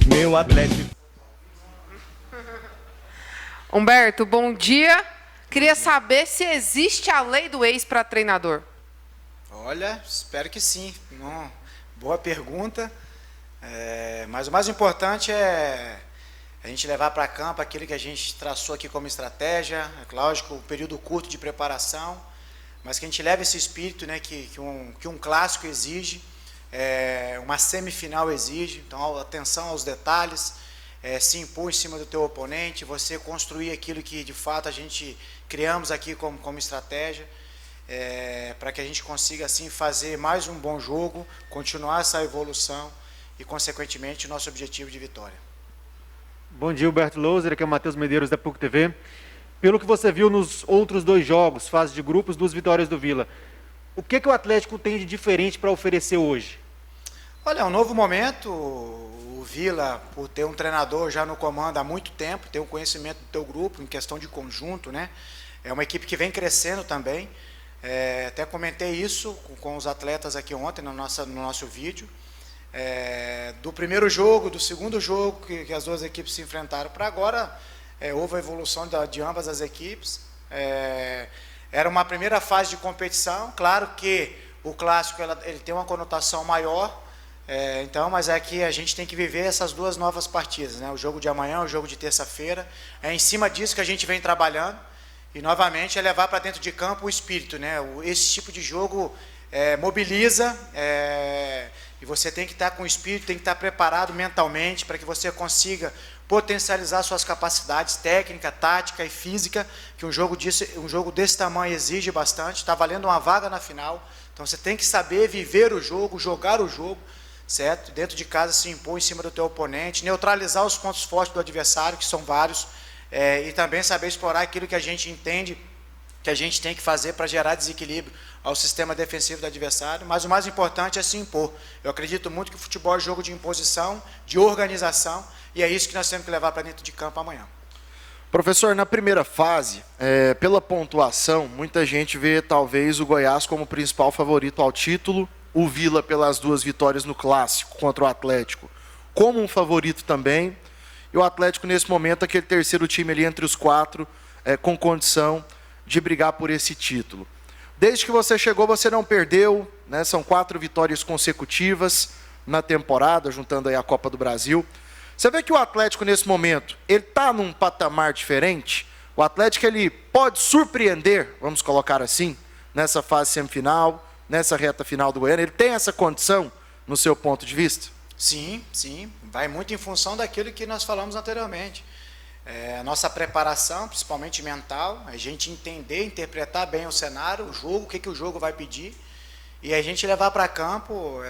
Meu Atlético. Humberto, bom dia. Queria saber se existe a lei do ex para treinador. Olha, espero que sim. Boa pergunta. Mas o mais importante é a gente levar para campo aquilo que a gente traçou aqui como estratégia. É lógico, um período curto de preparação, mas que a gente leve esse espírito, né, que um clássico exige, uma semifinal exige. Então, atenção aos detalhes, se impor em cima do teu oponente, você construir aquilo que de fato a gente criamos aqui como estratégia, para que a gente consiga assim fazer mais um bom jogo, continuar essa evolução e, consequentemente, nosso objetivo de vitória. Bom dia, Humberto Louser, aqui é o Matheus Medeiros da PUC TV. Pelo que você viu nos outros 2 jogos, fase de grupos, 2 vitórias do Vila, o que o Atlético tem de diferente para oferecer hoje? Olha, é um novo momento. O Vila, por ter um treinador já no comando há muito tempo, ter um conhecimento do teu grupo em questão de conjunto, né? É uma equipe que vem crescendo também. Até comentei isso com os atletas aqui ontem no nosso vídeo. Do primeiro jogo, do segundo jogo que as duas equipes se enfrentaram para agora, houve a evolução de ambas as equipes. Era uma primeira fase de competição, claro que o clássico ele tem uma conotação maior, mas é que a gente tem que viver essas 2 novas partidas, né? O jogo de amanhã, o jogo de terça-feira, é em cima disso que a gente vem trabalhando, e novamente é levar para dentro de campo o espírito, né? Esse tipo de jogo mobiliza, e você tem que estar com o espírito, tem que estar preparado mentalmente para que você consiga potencializar suas capacidades técnica, tática e física, que um jogo desse tamanho exige bastante. Está valendo uma vaga na final, então você tem que saber viver o jogo, jogar o jogo, certo? Dentro de casa se impor em cima do teu oponente, neutralizar os pontos fortes do adversário, que são vários, e também saber explorar aquilo que a gente entende que a gente tem que fazer para gerar desequilíbrio ao sistema defensivo do adversário, mas o mais importante é se impor. Eu acredito muito que o futebol é jogo de imposição, de organização, e é isso que nós temos que levar para dentro de campo amanhã. Professor, na primeira fase, pela pontuação, muita gente vê talvez o Goiás como o principal favorito ao título, o Vila pelas 2 vitórias no Clássico contra o Atlético como um favorito também, e o Atlético nesse momento aquele terceiro time ali entre os 4, com condição de brigar por esse título. Desde que você chegou, você não perdeu, né? São 4 vitórias consecutivas na temporada, juntando aí a Copa do Brasil. Você vê que o Atlético, nesse momento, ele está num patamar diferente. O Atlético ele pode surpreender, vamos colocar assim, nessa fase semifinal, nessa reta final do ano. Ele tem essa condição, no seu ponto de vista? Sim, sim. Vai muito em função daquilo que nós falamos anteriormente. A nossa preparação, principalmente mental, a gente entender, interpretar bem o cenário, o jogo, o que o jogo vai pedir, e a gente levar para campo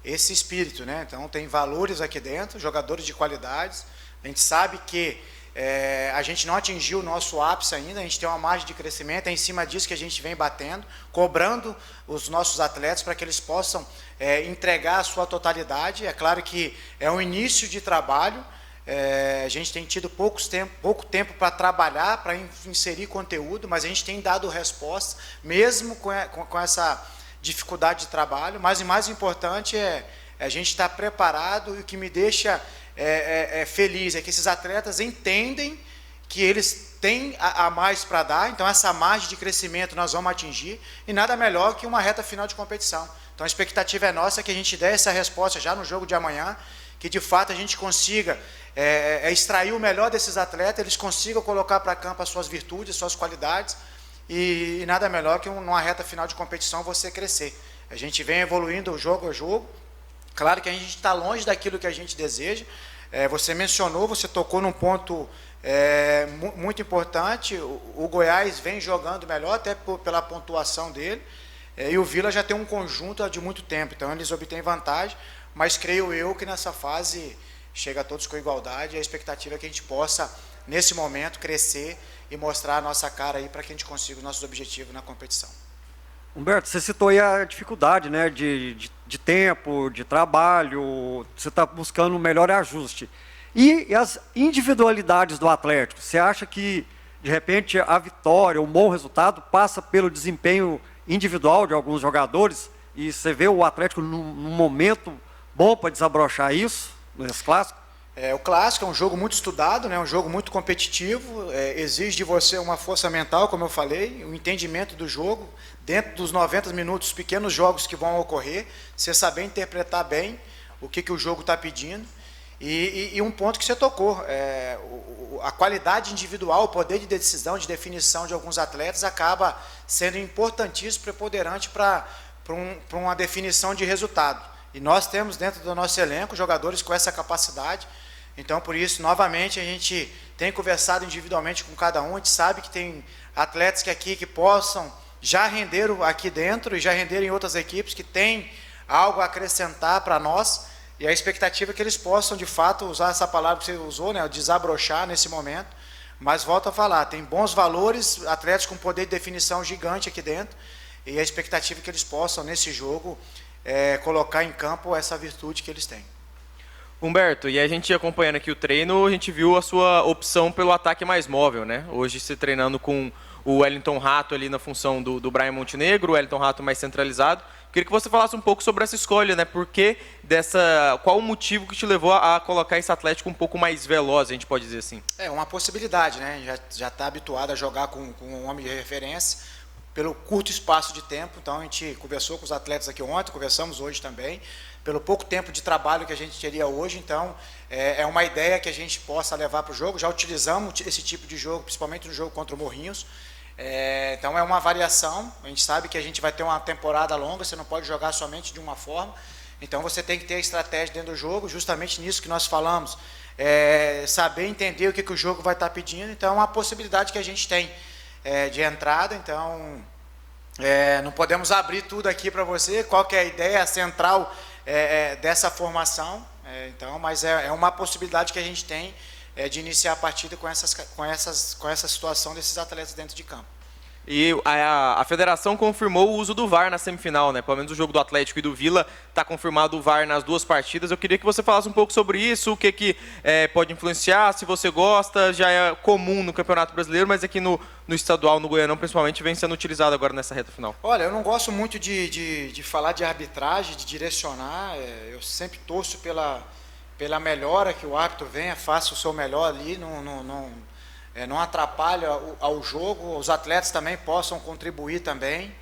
esse espírito, né? Então tem valores aqui dentro, jogadores de qualidades. A gente sabe que a gente não atingiu o nosso ápice ainda, a gente tem uma margem de crescimento, é em cima disso que a gente vem batendo, cobrando os nossos atletas para que eles possam entregar a sua totalidade. É claro que é um início de trabalho. A gente tem tido pouco tempo para trabalhar, para inserir conteúdo, mas a gente tem dado resposta, mesmo com essa dificuldade de trabalho. Mas o mais importante é a gente estar preparado, e o que me deixa feliz é que esses atletas entendem que eles têm a mais para dar, então essa margem de crescimento nós vamos atingir, e nada melhor que uma reta final de competição. Então a expectativa é nossa que a gente dê essa resposta já no jogo de amanhã, que de fato a gente consiga extrair o melhor desses atletas, eles consigam colocar para campo as suas virtudes, as suas qualidades, e nada melhor que numa reta final de competição você crescer. A gente vem evoluindo jogo a jogo, claro que a gente está longe daquilo que a gente deseja. Você mencionou, você tocou num ponto muito importante, o Goiás vem jogando melhor, até pela pontuação dele, e o Vila já tem um conjunto de muito tempo, então eles obtêm vantagem, mas creio eu que nessa fase chega a todos com igualdade, e a expectativa é que a gente possa, nesse momento, crescer e mostrar a nossa cara aí para que a gente consiga os nossos objetivos na competição. Humberto, você citou aí a dificuldade, né, de tempo, de trabalho, você está buscando um melhor ajuste. E as individualidades do Atlético, você acha que, de repente, a vitória, um bom resultado, passa pelo desempenho individual de alguns jogadores, e você vê o Atlético num momento bom para desabrochar isso? nesse clássico? O clássico é um jogo muito estudado, né? Um jogo muito competitivo, exige de você uma força mental, como eu falei, um entendimento do jogo, dentro dos 90 minutos, pequenos jogos que vão ocorrer, você saber interpretar bem o que o jogo está pedindo. E um ponto que você tocou, a qualidade individual, o poder de decisão, de definição de alguns atletas acaba sendo importantíssimo, preponderante para uma definição de resultado. E nós temos dentro do nosso elenco jogadores com essa capacidade. Então, por isso, novamente, a gente tem conversado individualmente com cada um, a gente sabe que tem atletas que possam já render aqui dentro e já render em outras equipes, que têm algo a acrescentar para nós, e a expectativa é que eles possam, de fato, usar essa palavra que você usou, né, desabrochar nesse momento, mas volto a falar, tem bons valores, atletas com poder de definição gigante aqui dentro, e a expectativa é que eles possam, nesse jogo, colocar em campo essa virtude que eles têm. Humberto, e a gente acompanhando aqui o treino, a gente viu a sua opção pelo ataque mais móvel, né? Hoje você treinando com o Wellington Rato ali na função do Brian Montenegro, o Wellington Rato mais centralizado. Queria que você falasse um pouco sobre essa escolha, né? Qual o motivo que te levou a colocar esse Atlético um pouco mais veloz, a gente pode dizer assim? É uma possibilidade, né? Já está habituado a jogar com um homem de referência pelo curto espaço de tempo. Então a gente conversou com os atletas aqui ontem, conversamos hoje também, pelo pouco tempo de trabalho que a gente teria hoje. Então é uma ideia que a gente possa levar para o jogo. Já utilizamos esse tipo de jogo, principalmente no jogo contra o Morrinhos. Então é uma variação, a gente sabe que a gente vai ter uma temporada longa, você não pode jogar somente de uma forma, então você tem que ter a estratégia dentro do jogo, justamente nisso que nós falamos, saber entender o que o jogo vai estar pedindo. Então é uma possibilidade que a gente tem de entrada. Então não podemos abrir tudo aqui para você, qual que é a ideia central dessa formação, mas é uma possibilidade que a gente tem de iniciar a partida com essa situação desses atletas dentro de campo. E a federação confirmou o uso do VAR na semifinal, né? Pelo menos o jogo do Atlético e do Vila está confirmado o VAR nas duas partidas. Eu queria que você falasse um pouco sobre isso, o que pode influenciar, se você gosta. Já é comum no Campeonato Brasileiro, mas aqui no estadual, no Goianão principalmente, vem sendo utilizado agora nessa reta final. Olha, eu não gosto muito de falar de arbitragem, de direcionar. Eu sempre torço pela melhora, que o árbitro venha, faça o seu melhor ali, não atrapalha ao jogo, os atletas também possam contribuir também,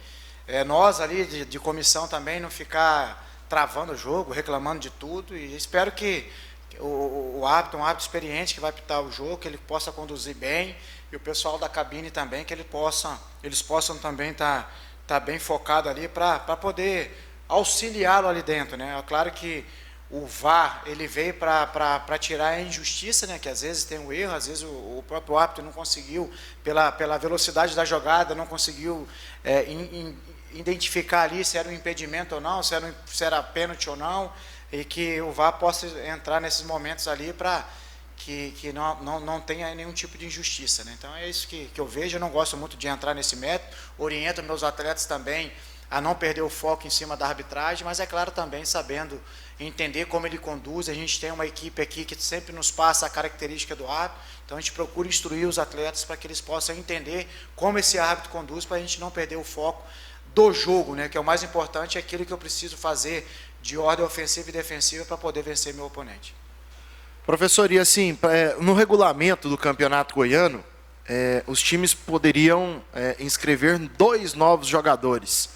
nós ali de comissão também não ficar travando o jogo, reclamando de tudo, e espero que o árbitro, um árbitro experiente que vai apitar o jogo, que ele possa conduzir bem, e o pessoal da cabine também, que eles possam também estar bem focado ali para poder auxiliá-lo ali dentro, né? É claro que o VAR, ele veio para tirar a injustiça, né, que às vezes tem um erro, às vezes o próprio árbitro não conseguiu, pela velocidade da jogada, não conseguiu identificar ali se era um impedimento ou não, se era pênalti ou não, e que o VAR possa entrar nesses momentos ali para que não tenha nenhum tipo de injustiça, né? Então é isso que eu vejo. Eu não gosto muito de entrar nesse método, oriento meus atletas também a não perder o foco em cima da arbitragem, mas é claro também sabendo entender como ele conduz. A gente tem uma equipe aqui que sempre nos passa a característica do árbitro, então a gente procura instruir os atletas para que eles possam entender como esse árbitro conduz, para a gente não perder o foco do jogo, né, que é o mais importante, é aquilo que eu preciso fazer de ordem ofensiva e defensiva para poder vencer meu oponente. Professor, e assim, no regulamento do Campeonato Goiano, os times poderiam inscrever 2 novos jogadores,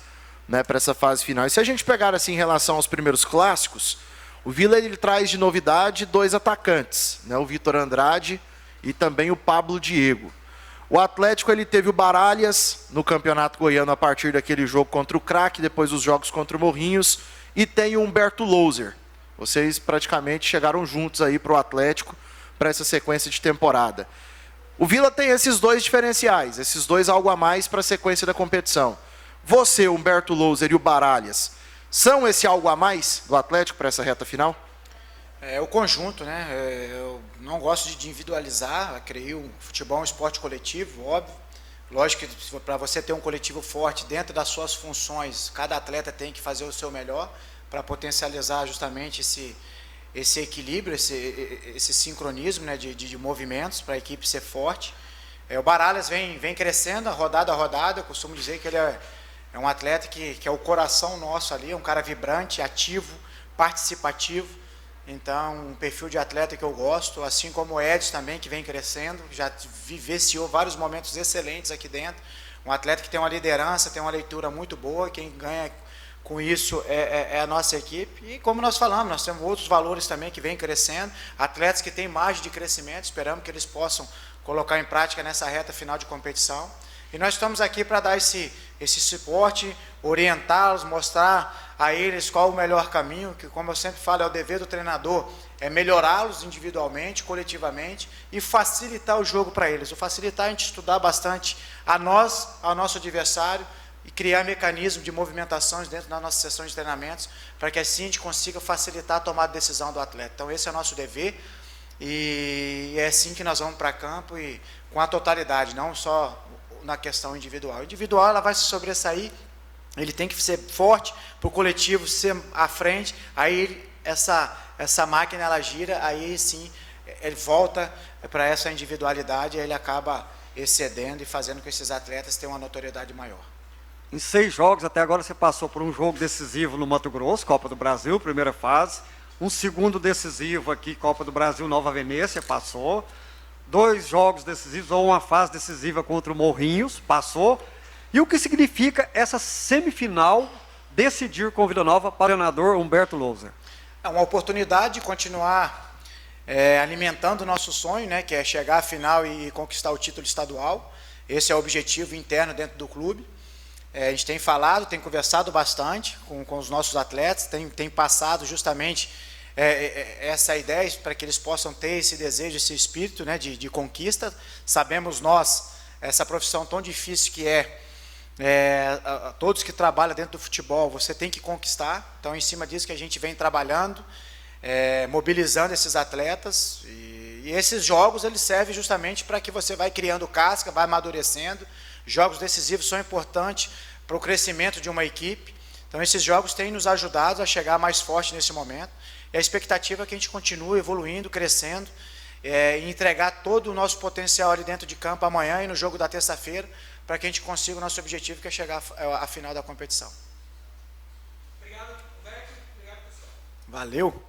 né, para essa fase final. E se a gente pegar assim em relação aos primeiros clássicos, o Vila ele traz de novidade 2 atacantes, né, o Vitor Andrade e também o Pablo Diego. O Atlético ele teve o Baralhas no Campeonato Goiano a partir daquele jogo contra o Craque, depois os jogos contra o Morrinhos, e tem o Humberto Louser. Vocês praticamente chegaram juntos aí para o Atlético para essa sequência de temporada. O Vila tem esses 2 diferenciais, esses 2 algo a mais para a sequência da competição. Você, Humberto Louser e o Baralhas, são esse algo a mais do Atlético para essa reta final? É o conjunto, né? Eu não gosto de individualizar, creio que o futebol é um esporte coletivo, óbvio. Lógico que para você ter um coletivo forte dentro das suas funções, cada atleta tem que fazer o seu melhor para potencializar justamente esse equilíbrio, esse sincronismo, né, de movimentos para a equipe ser forte. O Baralhas vem crescendo rodada a rodada. Eu costumo dizer que ele é um atleta que é o coração nosso ali, é um cara vibrante, ativo, participativo. Então, um perfil de atleta que eu gosto, assim como o Edson também, que vem crescendo, já vivenciou vários momentos excelentes aqui dentro. Um atleta que tem uma liderança, tem uma leitura muito boa, quem ganha com isso é a nossa equipe. E como nós falamos, nós temos outros valores também que vêm crescendo, atletas que têm margem de crescimento, esperamos que eles possam colocar em prática nessa reta final de competição. E nós estamos aqui para dar esse suporte, orientá-los, mostrar a eles qual o melhor caminho, que, como eu sempre falo, é o dever do treinador, é melhorá-los individualmente, coletivamente e facilitar o jogo para eles. O facilitar é a gente estudar bastante a nós, ao nosso adversário, e criar mecanismos de movimentações dentro das nossas sessões de treinamentos, para que assim a gente consiga facilitar a tomada de decisão do atleta. Então esse é o nosso dever, e é assim que nós vamos para campo, e com a totalidade, não só na questão individual. O individual ela vai se sobressair, ele tem que ser forte para o coletivo ser à frente, aí essa máquina ela gira, aí sim ele volta para essa individualidade, aí ele acaba excedendo e fazendo com que esses atletas tenham uma notoriedade maior. Em 6 jogos, até agora você passou por um jogo decisivo no Mato Grosso, Copa do Brasil, primeira fase. Um segundo decisivo aqui, Copa do Brasil, Nova Venécia, passou. 2 jogos decisivos, ou uma fase decisiva contra o Morrinhos, passou. E o que significa essa semifinal decidir com o Vila Nova para o treinador Humberto Louser? É uma oportunidade de continuar alimentando o nosso sonho, né, que é chegar à final e conquistar o título estadual. Esse é o objetivo interno dentro do clube. A gente tem falado, tem conversado bastante com os nossos atletas, tem passado justamente essa ideia para que eles possam ter esse desejo, esse espírito, né, de conquista. Sabemos nós, essa profissão tão difícil que todos que trabalham dentro do futebol, você tem que conquistar. Então, em cima disso que a gente vem trabalhando, mobilizando esses atletas. E esses jogos, eles servem justamente para que você vai criando casca, vai amadurecendo. Jogos decisivos são importantes para o crescimento de uma equipe. Então, esses jogos têm nos ajudado a chegar mais forte nesse momento. E a expectativa é que a gente continue evoluindo, crescendo, e entregar todo o nosso potencial ali dentro de campo amanhã e no jogo da terça-feira, para que a gente consiga o nosso objetivo, que é chegar à final da competição. Obrigado, Roberto. Obrigado, pessoal. Valeu.